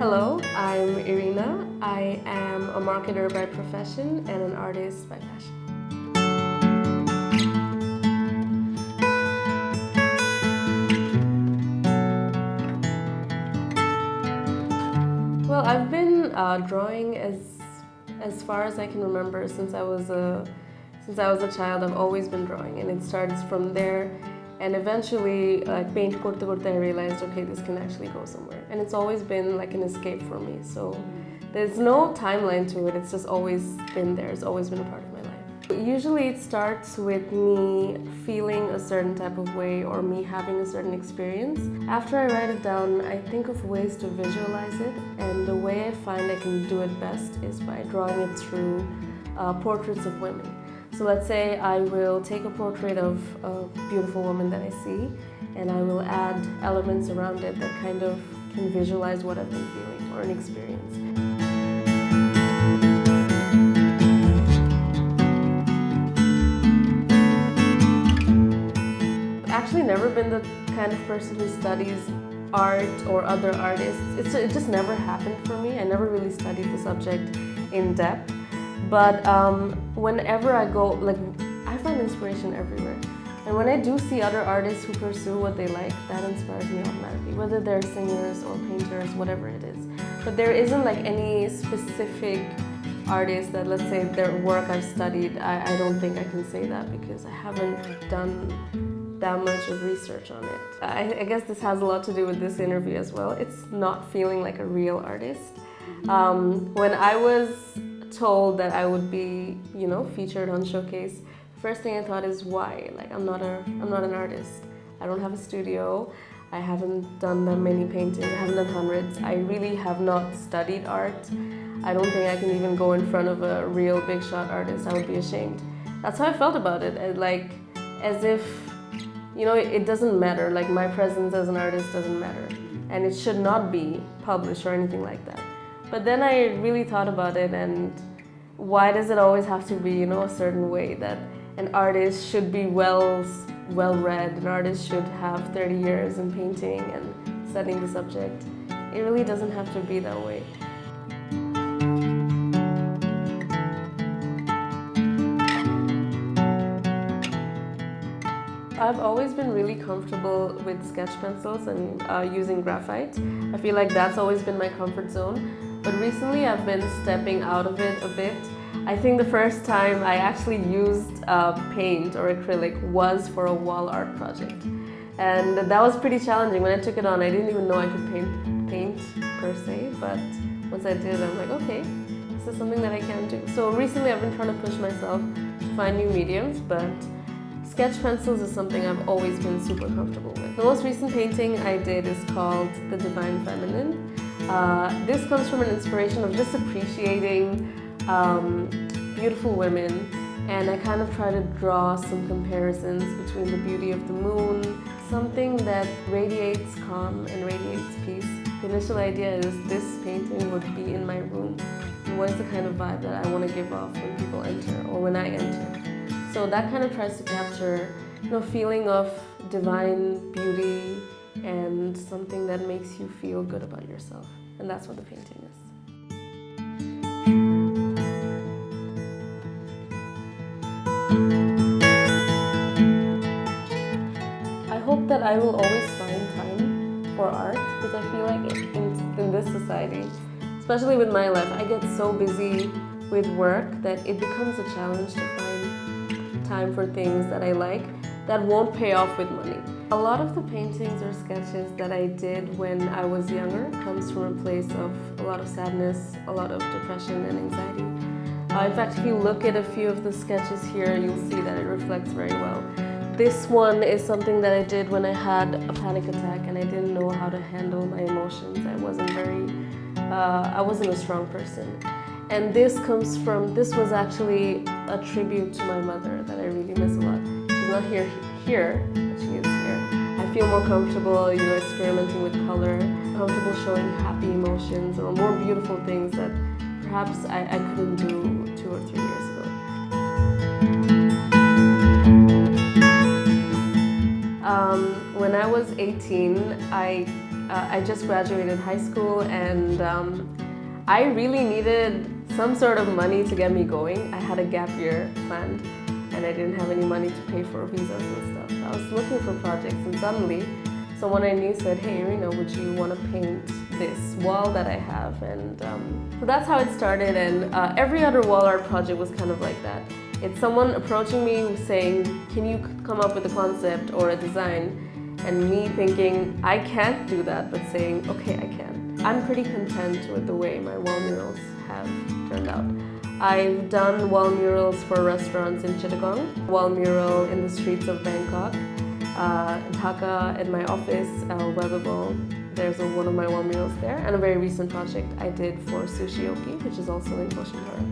Hello, I'm Irina. I am a marketer by profession and an artist by passion. Well, I've been drawing as far as I can remember since I was a child. I've always been drawing, and it starts from there. And eventually, paint korte korte, I realized, okay, this can actually go somewhere. And it's always been like an escape for me. So there's no timeline to it. It's just always been there. It's always been a part of my life. Usually it starts with me feeling a certain type of way or me having a certain experience. After I write it down, I think of ways to visualize it. And the way I find I can do it best is by drawing it through portraits of women. So let's say I will take a portrait of a beautiful woman that I see, and I will add elements around it that kind of can visualize what I've been feeling or an experience. I've actually never been the kind of person who studies art or other artists. It just never happened for me. I never really studied the subject in depth. But whenever I go, I find inspiration everywhere. And when I do see other artists who pursue what they like, that inspires me automatically, whether they're singers or painters, whatever it is. But there isn't any specific artist that, let's say, their work I've studied. I don't think I can say that because I haven't done that much of research on it. I guess this has a lot to do with this interview as well. It's not feeling like a real artist. When I was told that I would be, featured on Showcase, first thing I thought is why? I'm not an artist. I don't have a studio. I haven't done that many paintings. I haven't done hundreds. I really have not studied art. I don't think I can even go in front of a real big shot artist. I would be ashamed. That's how I felt about it. As if, it doesn't matter. My presence as an artist doesn't matter, and it should not be published or anything like that. But then I really thought about it, and why does it always have to be, a certain way, that an artist should be well-read, an artist should have 30 years in painting and studying the subject. It really doesn't have to be that way. I've always been really comfortable with sketch pencils and using graphite. I feel like that's always been my comfort zone. But recently I've been stepping out of it a bit. I think the first time I actually used paint or acrylic was for a wall art project. And that was pretty challenging. When I took it on, I didn't even know I could paint per se, but once I did, I'm like, okay, this is something that I can do. So recently I've been trying to push myself to find new mediums, but sketch pencils is something I've always been super comfortable with. The most recent painting I did is called The Divine Feminine. This comes from an inspiration of just appreciating beautiful women, and I kind of try to draw some comparisons between the beauty of the moon, something that radiates calm and radiates peace. The initial idea is this painting would be in my room, and what is the kind of vibe that I want to give off when people enter or when I enter. So that kind of tries to capture, feeling of divine beauty and something that makes you feel good about yourself. And that's what the painting is. I hope that I will always find time for art, because I feel like in this society, especially with my life, I get so busy with work that it becomes a challenge to find time for things that I like that won't pay off with money. A lot of the paintings or sketches that I did when I was younger comes from a place of a lot of sadness, a lot of depression and anxiety. In fact, if you look at a few of the sketches here, you'll see that it reflects very well. This one is something that I did when I had a panic attack and I didn't know how to handle my emotions. I wasn't a strong person. And this was actually a tribute to my mother that I really miss a lot. She's not here, but she is here. I feel more comfortable, experimenting with color, comfortable showing happy emotions or more beautiful things that perhaps I couldn't do 2 or 3 years ago. When I was 18, I I just graduated high school, and I really needed some sort of money to get me going. I had a gap year planned, and I didn't have any money to pay for visas and stuff. I was looking for projects, and suddenly someone I knew said, "Hey Irina, would you want to paint this wall that I have?" And so that's how it started, and every other wall art project was kind of like that. It's someone approaching me saying, "Can you come up with a concept or a design?" And me thinking, I can't do that, but saying, okay, I can. I'm pretty content with the way my wall murals have turned out. I've done wall murals for restaurants in Chittagong, wall mural in the streets of Bangkok, Dhaka at my office, Webbable. There's one of my wall murals there, and a very recent project I did for Sushioki, which is also in Koshintara.